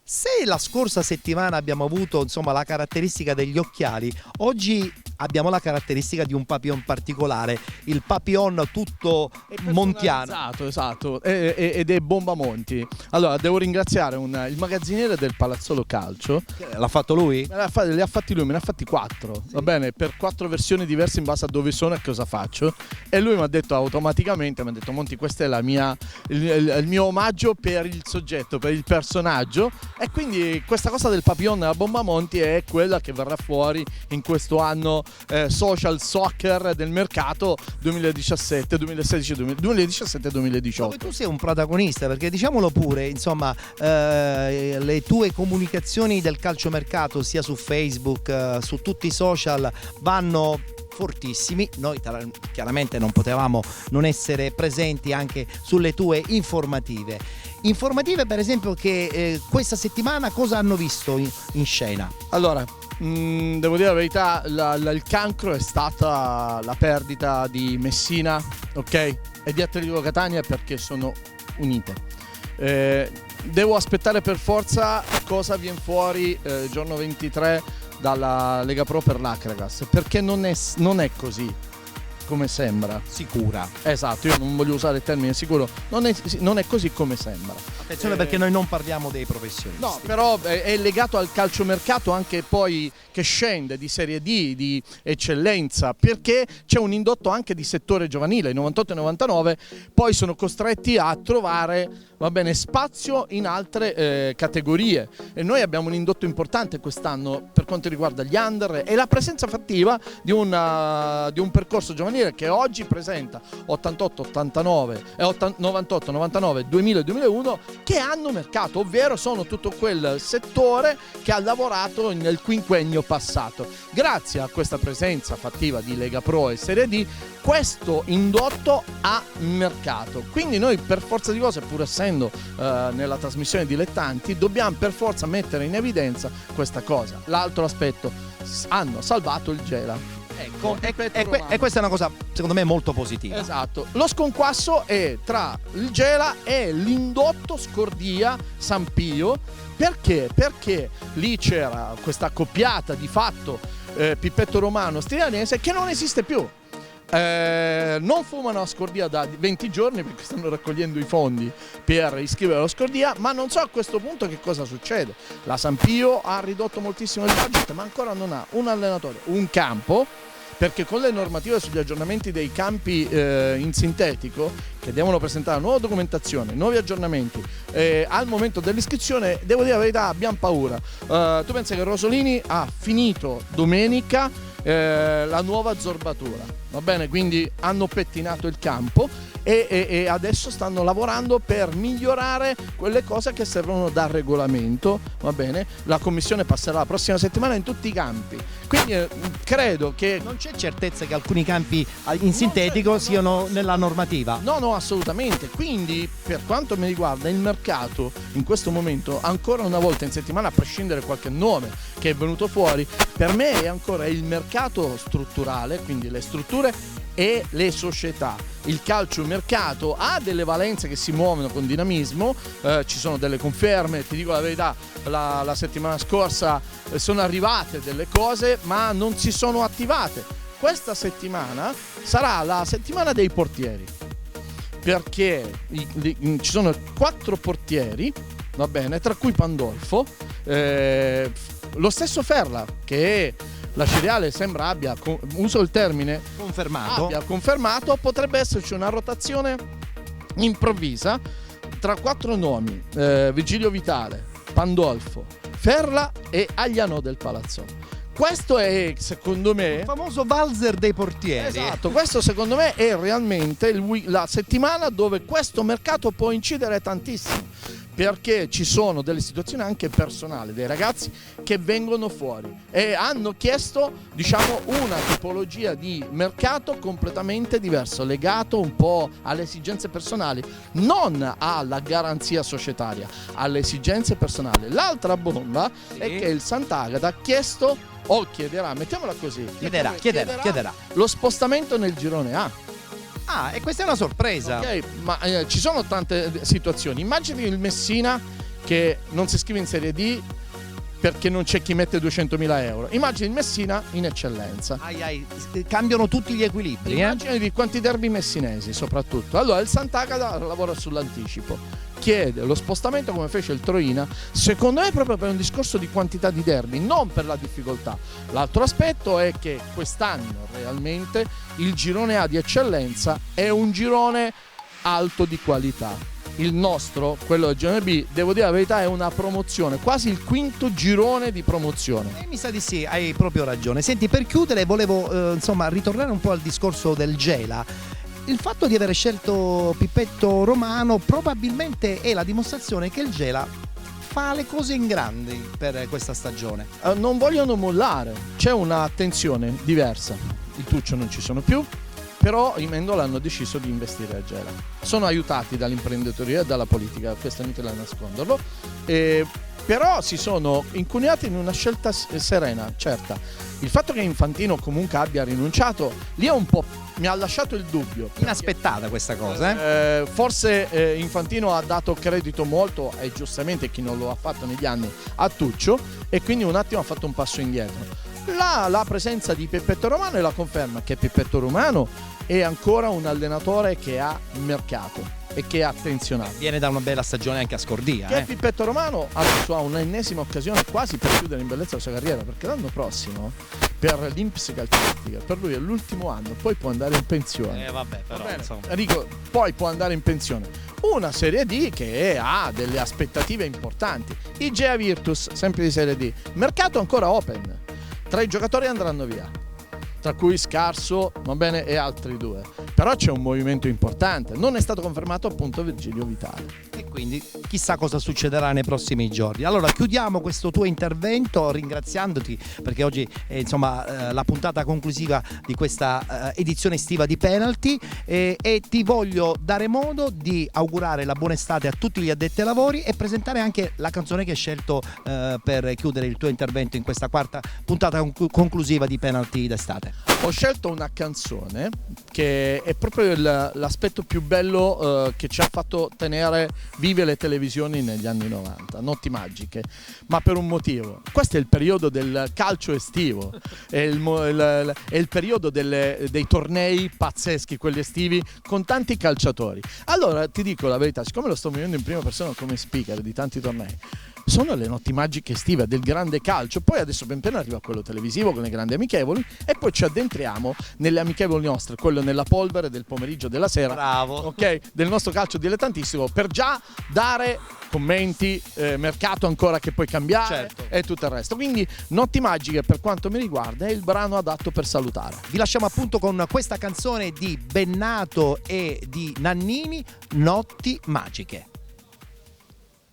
Se la scorsa settimana abbiamo avuto insomma la caratteristica degli occhiali, oggi abbiamo la caratteristica di un papillon particolare, il papillon tutto montiano. Esatto, ed è Bombamonti. Allora, devo ringraziare il magazziniere del Palazzolo Calcio. L'ha fatto lui? Li ha fatti lui, me ne ha fatti 4, sì. Va bene, per 4 versioni diverse in base a dove sono e cosa faccio. E lui mi ha detto automaticamente, Monti, questo è il mio omaggio per il soggetto, per il personaggio. E quindi questa cosa del papillon della Bombamonti è quella che verrà fuori in questo anno social soccer del mercato 2017-2018. Dove tu sei un protagonista, perché diciamolo pure, insomma, le tue comunicazioni del calciomercato sia su Facebook, su tutti i social vanno fortissimi. Noi chiaramente non potevamo non essere presenti anche sulle tue informative per esempio che questa settimana cosa hanno visto in scena? Allora, devo dire la verità, il cancro è stata la perdita di Messina, ok? E di Atletico Catania, perché sono unite. Devo aspettare per forza cosa viene fuori giorno 23 dalla Lega Pro per l'Acragas, perché non è così come sembra. Sicura. Esatto, io non voglio usare il termine sicuro, non è così come sembra. Attenzione, perché noi non parliamo dei professionisti. No, però è legato al calciomercato anche poi che scende di Serie D, di eccellenza, perché c'è un indotto anche di settore giovanile, i 98 e 99 poi sono costretti a trovare, va bene, spazio in altre categorie, e noi abbiamo un indotto importante quest'anno per quanto riguarda gli under e la presenza fattiva di un percorso giovanile che oggi presenta 88, 89, 98, 99, 2000 e 2001 che hanno mercato, ovvero sono tutto quel settore che ha lavorato nel quinquennio passato. Grazie a questa presenza fattiva di Lega Pro e Serie D, questo indotto ha mercato. Quindi noi, per forza di cose, pur essendo nella trasmissione dilettanti, dobbiamo per forza mettere in evidenza questa cosa. L'altro aspetto, hanno salvato il Gela. Ecco, e questa è una cosa secondo me molto positiva. Esatto. Lo sconquasso è tra il Gela e l'indotto Scordia San Pio. Perché? Perché lì c'era questa accoppiata di fatto Pippetto Romano Strianese che non esiste più. Non fumano a Scordia da 20 giorni perché stanno raccogliendo i fondi per iscrivere allo Scordia, ma non so a questo punto che cosa succede. La San Pio ha ridotto moltissimo il budget, ma ancora non ha un allenatore, un campo, perché con le normative sugli aggiornamenti dei campi in sintetico, che devono presentare nuova documentazione, nuovi aggiornamenti, al momento dell'iscrizione, devo dire la verità, abbiamo paura. Tu pensi che Rosolini ha finito domenica la nuova zorbatura, va bene? Quindi hanno pettinato il campo e adesso stanno lavorando per migliorare quelle cose che servono dal regolamento, va bene? La commissione passerà la prossima settimana in tutti i campi, quindi credo che non c'è certezza che alcuni campi in sintetico siano nella normativa. No, assolutamente. Quindi, per quanto mi riguarda, il mercato in questo momento, ancora una volta in settimana, a prescindere da qualche nome che è venuto fuori, per me è ancora il mercato strutturale, quindi le strutture e le società. Il calciomercato ha delle valenze che si muovono con dinamismo, ci sono delle conferme, ti dico la verità, la settimana scorsa sono arrivate delle cose ma non si sono attivate. Questa settimana sarà la settimana dei portieri, perché ci sono 4 portieri, va bene, tra cui Pandolfo, lo stesso Ferla, che la Ciriale sembra abbia, uso il termine, confermato, potrebbe esserci una rotazione improvvisa tra 4 nomi, Vigilio Vitale, Pandolfo, Ferla e Agliano del Palazzolo. Questo è, secondo me, il famoso valzer dei portieri. Esatto, questo secondo me è realmente la settimana dove questo mercato può incidere tantissimo, perché ci sono delle situazioni anche personali dei ragazzi che vengono fuori e hanno chiesto, diciamo, una tipologia di mercato completamente diverso, legato un po' alle esigenze personali, non alla garanzia societaria, alle esigenze personali. L'altra bomba è che il Sant'Agata ha chiesto o chiederà, mettiamola così, chiederà lo spostamento nel girone A. E questa è una sorpresa. Ok, ma ci sono tante situazioni. Immagini il Messina che non si iscrive in Serie D perché non c'è chi mette 200.000 euro. Immagini il Messina in eccellenza. Cambiano tutti gli equilibri. Immagini quanti derby messinesi soprattutto. Allora il Sant'Agata lavora sull'anticipo, chiede lo spostamento come fece il Troina, secondo me proprio per un discorso di quantità di derby, non per la difficoltà. L'altro aspetto è che quest'anno realmente il girone A di eccellenza è un girone alto di qualità. Il nostro, quello del girone B, devo dire la verità, è una promozione, quasi il quinto girone di promozione. Mi sa di sì, hai proprio ragione. Senti, per chiudere volevo ritornare un po' al discorso del Gela. Il fatto di aver scelto Pippetto Romano probabilmente è la dimostrazione che il Gela fa le cose in grandi per questa stagione. Non vogliono mollare, c'è un'attenzione diversa. I Tuccio non ci sono più, però i Mendola hanno deciso di investire a Gela. Sono aiutati dall'imprenditoria e dalla politica, questo è inutile nasconderlo, però si sono incuneiati in una scelta serena, certa. Il fatto che Infantino comunque abbia rinunciato, lì è un po', mi ha lasciato il dubbio. Inaspettata questa cosa, Forse Infantino ha dato credito molto, e giustamente chi non lo ha fatto negli anni, a Tuccio, e quindi un attimo ha fatto un passo indietro. La presenza di Pippetto Romano è la conferma che Pippetto Romano è ancora un allenatore che ha mercato e che è attenzionato. Viene da una bella stagione anche a Scordia. Che Pippetto Romano adesso ha un'ennesima occasione quasi per chiudere in bellezza la sua carriera, perché l'anno prossimo per l'Inps Calcistica per lui è l'ultimo anno, poi può andare in pensione. Enrico, poi può andare in pensione. Una Serie D che ha delle aspettative importanti. I Gea Virtus, sempre di Serie D, mercato ancora open. 3 giocatori andranno via, tra cui Scarso, va bene, e altri 2. Però c'è un movimento importante, non è stato confermato appunto Virgilio Vitale. E quindi chissà cosa succederà nei prossimi giorni. Allora chiudiamo questo tuo intervento ringraziandoti, perché oggi è la puntata conclusiva di questa edizione estiva di Penalty, e ti voglio dare modo di augurare la buona estate a tutti gli addetti ai lavori e presentare anche la canzone che hai scelto per chiudere il tuo intervento in questa quarta puntata conclusiva di Penalty d'estate. Ho scelto una canzone che è proprio l'aspetto più bello che ci ha fatto tenere vive le televisioni negli anni 90, Notti magiche, ma per un motivo. Questo è il periodo del calcio estivo, è il periodo dei tornei pazzeschi, quelli estivi, con tanti calciatori. Allora ti dico la verità, siccome lo sto vivendo in prima persona come speaker di tanti tornei, sono le notti magiche estive del grande calcio. Poi adesso ben piano arriva quello televisivo con le grandi amichevoli, e poi ci addentriamo nelle amichevoli nostre, quello nella polvere del pomeriggio, della sera. Bravo. Ok, del nostro calcio dilettantistico, per già dare commenti, mercato ancora che puoi cambiare, certo, e tutto il resto. Quindi Notti magiche per quanto mi riguarda è il brano adatto per salutare. Vi lasciamo appunto con questa canzone di Bennato e di Nannini, Notti magiche.